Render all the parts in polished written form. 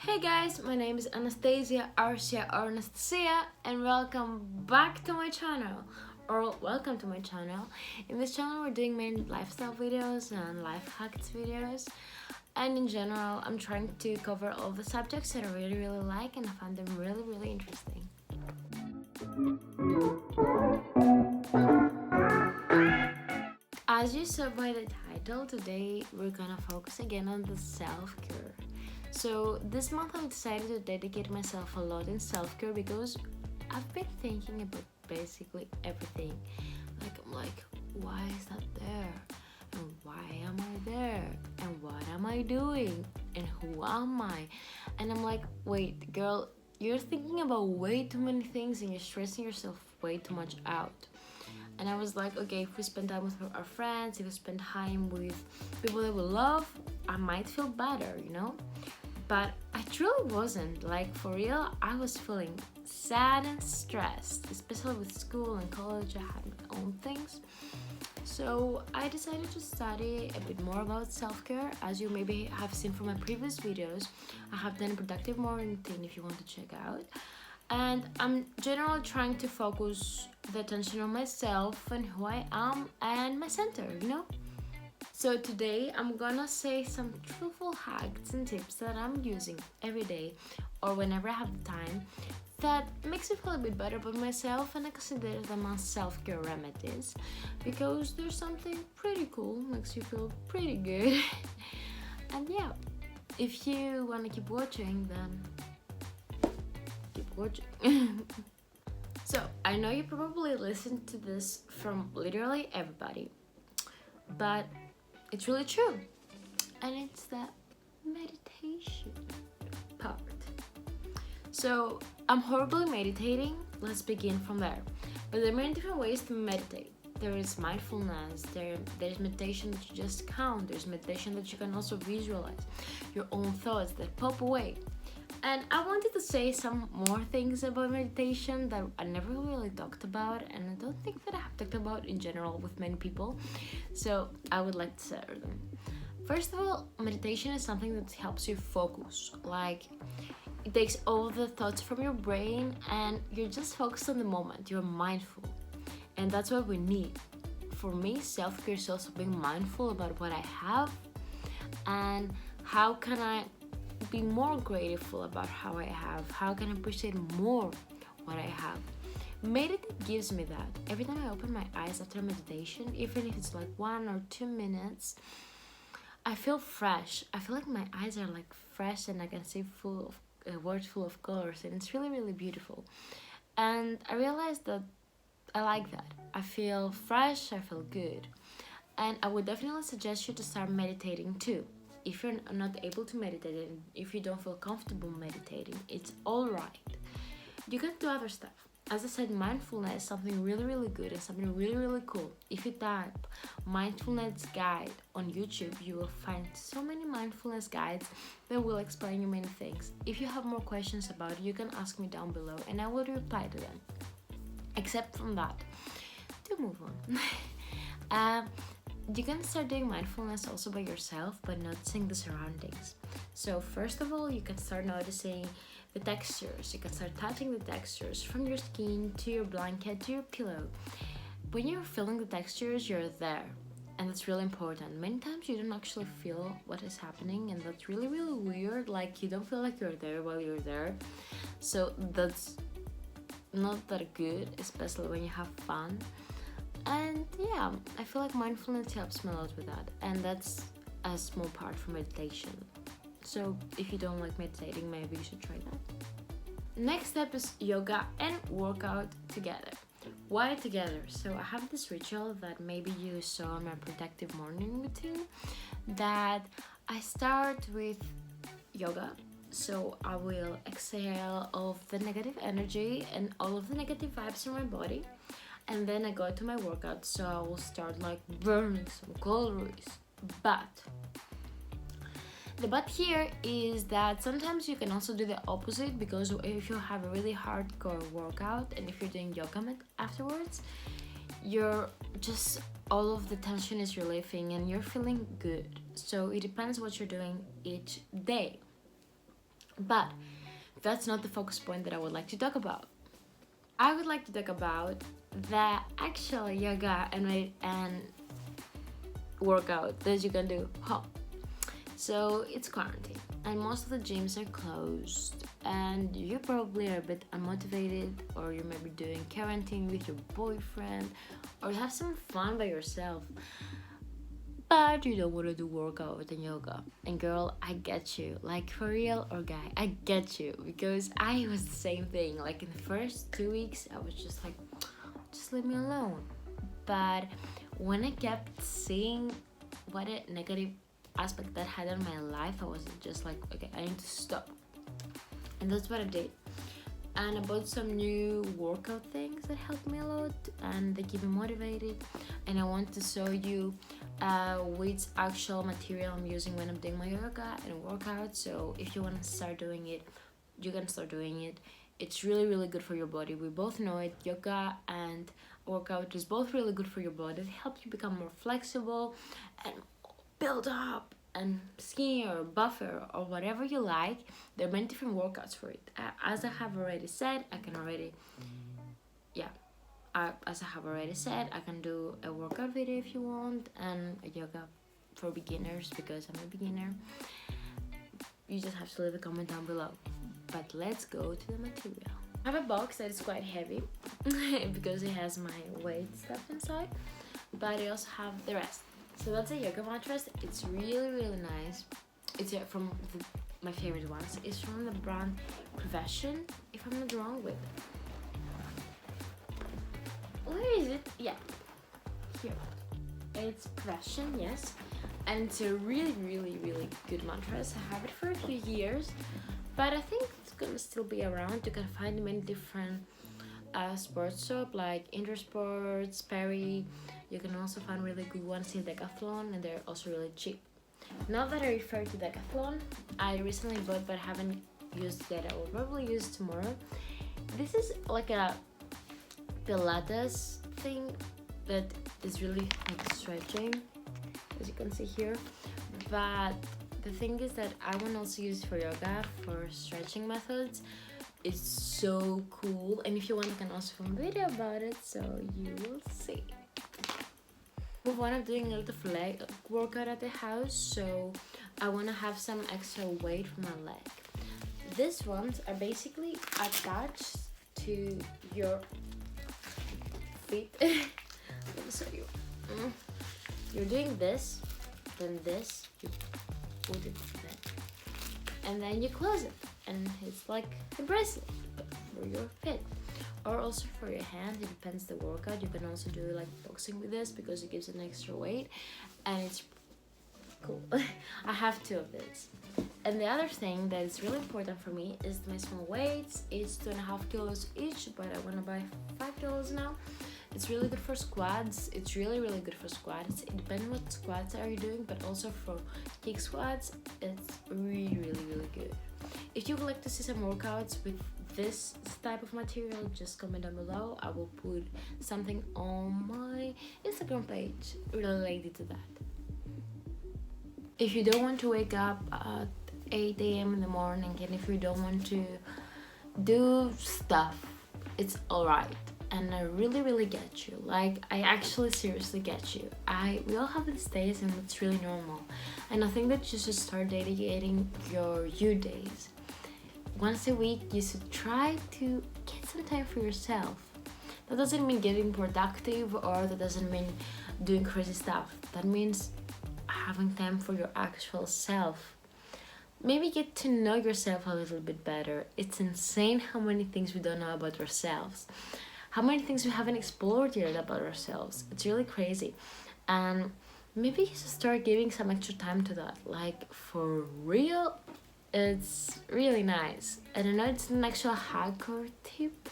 Hey guys, my name is Anastasia, Arsia or Anastasia, and welcome back to my channel. Or welcome to my channel. In this channel, we're doing mainly lifestyle videos and life hacks videos. And in general, I'm trying to cover all the subjects that I really like and I find them really interesting. As you saw by the title, today we're gonna focus again on the self-care. So this month I've decided to dedicate myself a lot in self-care because I've been thinking about basically everything. I'm like, why is that there? And why am I there? And what am I doing? And who am I? And I'm like, wait, girl, you're thinking about way too many things and you're stressing yourself way too much out. And I was like, okay, if we spend time with our friends, if we spend time with people that we love, I might feel better. But I truly wasn't. Like, for real, I was feeling sad and stressed, especially with school and college. I had my own things. So I decided to study a bit more about self-care. As you maybe have seen from my previous videos, I have done a productive morning routine if you want to check out. And I'm generally trying to focus the attention on myself and who I am and my center. So today I'm gonna say some truthful hacks and tips that I'm using every day or whenever I have the time that makes me feel a bit better about myself, and I consider them as self-care remedies because there's something pretty cool, makes you feel pretty good. And yeah, if you wanna keep watching, then keep watching. So I know you probably listened to this from literally everybody, but it's really true, and it's the meditation part. So I'm horribly meditating. Let's begin from there. But there are many different ways to meditate. There is mindfulness, there's meditation that you just count, there's meditation that you can also visualize your own thoughts that pop away. And I wanted to say some more things about meditation that I never really talked about, and I don't think that I have talked about in general with many people. So I would like to share them. First of all, meditation is something that helps you focus. Like, it takes all the thoughts from your brain and you're just focused on the moment. You're mindful. And that's what we need. For me, self-care is also being mindful about what I have and how can I be more grateful about how I have, how can I appreciate more what I have. Meditate gives me that. Every time I open my eyes after meditation, even if it's like 1 or 2 minutes, I feel fresh. I feel like my eyes are like fresh and I can see full of words full of colors, and it's really beautiful. And I realized that I like that. I feel fresh, I feel good. And I would definitely suggest you to start meditating too. If you're not able to meditate and if you don't feel comfortable meditating, it's alright. You can do other stuff. As I said, mindfulness is something really good and something really cool. If you type mindfulness guide on YouTube, you will find so many mindfulness guides that will explain you many things. If you have more questions about it, you can ask me down below and I will reply to them. Except from that, to move on. You can start doing mindfulness also by yourself, by noticing the surroundings. So first of all, you can start noticing the textures. You can start touching the textures from your skin to your blanket to your pillow. When you're feeling the textures, you're there, and that's really important. Many times you don't actually feel what is happening, and that's really weird. Like, you don't feel like you're there while you're there. So that's not that good, especially when you have fun. And yeah, I feel like mindfulness helps me a lot with that, and that's a small part for meditation. So if you don't like meditating, maybe you should try that. Next step is yoga and workout together. Why together? So I have this ritual that maybe you saw in my productive morning routine, that I start with yoga. So I will exhale all of the negative energy and all of the negative vibes from my body. And then I go to my workout, so I will start like burning some calories. But the but here is that sometimes you can also do the opposite, because if you have a really hardcore workout and if you're doing yoga mat afterwards, you're just, all of the tension is relieving and you're feeling good. So it depends what you're doing each day. But that's not the focus point that I would like to talk about. I would like to talk about the actual yoga and workout that you can do home. So it's quarantine and most of the gyms are closed, and you probably are a bit unmotivated, or you may be doing quarantine with your boyfriend, or have some fun by yourself, but you don't want to do workout and yoga. And girl, I get you. Like, for real, or guy, I get you, because I was the same thing. Like, in the first 2 weeks I was just like, just leave me alone. But when I kept seeing what a negative aspect that had on my life, I was just like, okay, I need to stop. And that's what I did. And I bought some new workout things that helped me a lot, and they keep me motivated. And I want to show you which actual material I'm using when I'm doing my yoga and workout. So if you want to start doing it, you can start doing it. It's really, really good for your body. We both know it. Yoga and workout is both really good for your body. It helps you become more flexible and build up and skinnier or buffer or whatever you like. There are many different workouts for it. As I have already said, I can do a workout video if you want, and a yoga for beginners because I'm a beginner. You just have to leave a comment down below. But let's go to the material. I have a box that is quite heavy because it has my weight stuff inside, but I also have the rest. So that's a yoga mattress. It's really, really nice. It's from my favorite ones. It's from the brand Profession, if I'm not wrong with. Where is it? Yeah, here. It's Profession, yes. And it's a really, really, really good mattress. I have it for a few years, but I think it's gonna still be around. You can find many different sports shop like Intersports, Perry. You can also find really good ones in Decathlon, and they're also really cheap. Now that I refer to Decathlon, I recently bought but haven't used yet. I will probably use tomorrow. This is like a Pilates thing that is really like stretching, as you can see here. But the thing is that I want to also use it for yoga, for stretching methods. It's so cool, and if you want, I can also film a video about it, so you will see. Move on, I'm doing a lot of leg workout at the house, so I want to have some extra weight for my leg. These ones are basically attached to your feet. Let me show you. You're doing this, then this, you put it there, and then you close it, and it's like a bracelet for your feet. Or also for your hand, it depends the workout. You can also do like boxing with this because it gives an extra weight, and it's cool. I have 2 of these. And the other thing that is really important for me is my small weights. It's 2.5 kilos each, but I want to buy 5 kilos now. It's really good for squats. It's really, really good for squats. It depends what squats are you doing, but also for kick squats, it's really, really, really good. If you would like to see some workouts with this type of material, just comment down below. I will put something on my Instagram page related to that. If you don't want to wake up at 8 a.m. in the morning, and if you don't want to do stuff, it's alright. And I really, really get you. Like, I actually seriously get you. We all have these days, and it's really normal. And I think that you should start dedicating your you days. Once a week, you should try to get some time for yourself. That doesn't mean getting productive, or that doesn't mean doing crazy stuff. That means having time for your actual self. Maybe get to know yourself a little bit better. It's insane how many things we don't know about ourselves. How many things we haven't explored yet about ourselves. It's really crazy. And maybe you should start giving some extra time to that. Like, for real, it's really nice. And I know it's an actual hardcore tip,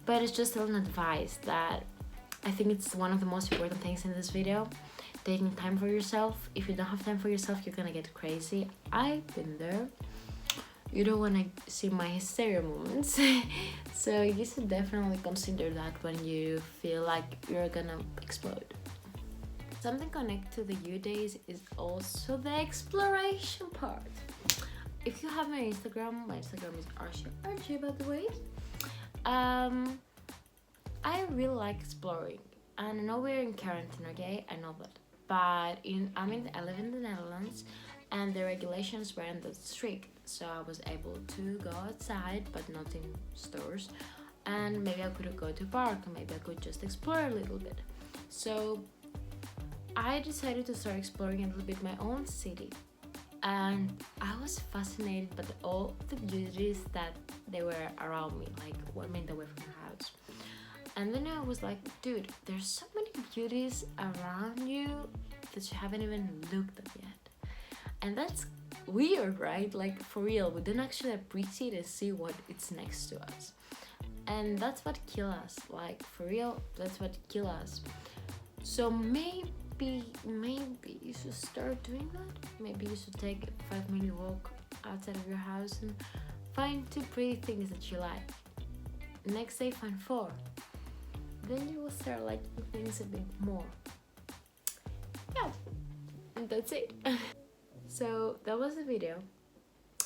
but it's just an advice that I think it's one of the most important things in this video. Taking time for yourself. If you don't have time for yourself, you're gonna get crazy. I've been there. You don't want to see my hysteria moments. So you should definitely consider that when you feel like you're gonna explode. Something connected to the you days is also the exploration part. if you have my Instagram is Arsia, by the way. um I really like exploring, and I know we're in quarantine, okay, I know that, but I live in the Netherlands, and the regulations weren't that strict, so I was able to go outside but not in stores, and maybe I could go to park, and maybe I could just explore a little bit. So I decided to start exploring a little bit my own city, and I was fascinated by all the beauties that they were around me, like 1 minute away from the house. And then I was like, dude, there's so many beauties around you that you haven't even looked at yet. And that's weird, right? Like, for real, we don't actually appreciate and see what it's next to us. And that's what kills us. Like, for real, that's what kills us. So maybe you should start doing that. Maybe you should take a 5 minute walk outside of your house and find 2 pretty things that you like. Next day, find 4. Then you will start liking things a bit more. Yeah, and that's it. So that was the video.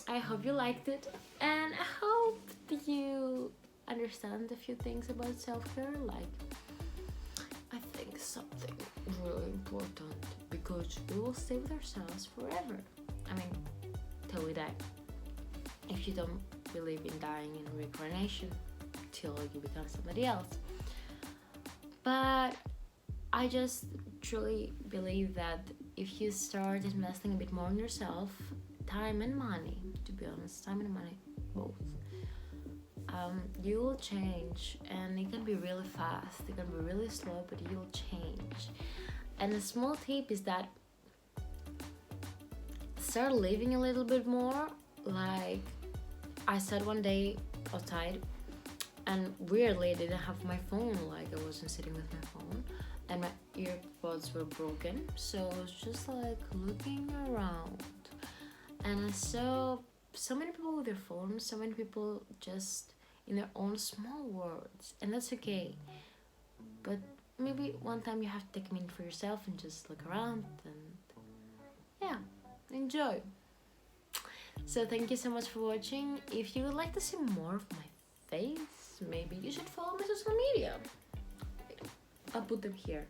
I hope you liked it, and I hope that you understand a few things about self-care. Like, I think something really important, because we will stay with ourselves forever. I mean, till we die. If you don't believe in dying and reincarnation, till you become somebody else. But I just truly believe that if you start investing a bit more in yourself, time and money, to be honest, time and money, both, you will change, and it can be really fast, it can be really slow, but you'll change. And a small tip is that start living a little bit more. Like, I sat one day outside, and weirdly I didn't have my phone, like I wasn't sitting with my phone, and my earbuds were broken, so I was just like looking around, and I saw so many people with their phones, so many people just in their own small worlds, and that's okay. But maybe one time you have to take a minute for yourself and just look around and, yeah, enjoy. So thank you so much for watching. If you would like to see more of my face, maybe you should follow my social media. I'll put them here.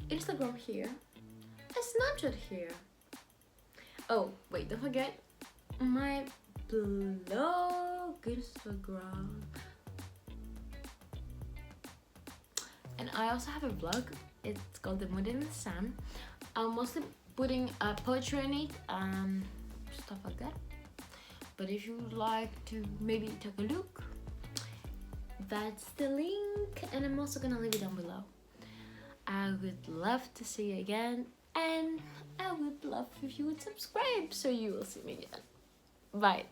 Instagram here, and Snapchat here. Oh, wait, don't forget my blog Instagram. And I also have a blog. It's called The Mood in the Sun. I'm mostly putting poetry in it, stuff like that. But if you would like to maybe take a look, that's the link, and I'm also gonna leave it down below. I would love to see you again, and I would love if you would subscribe so you will see me again. Bye.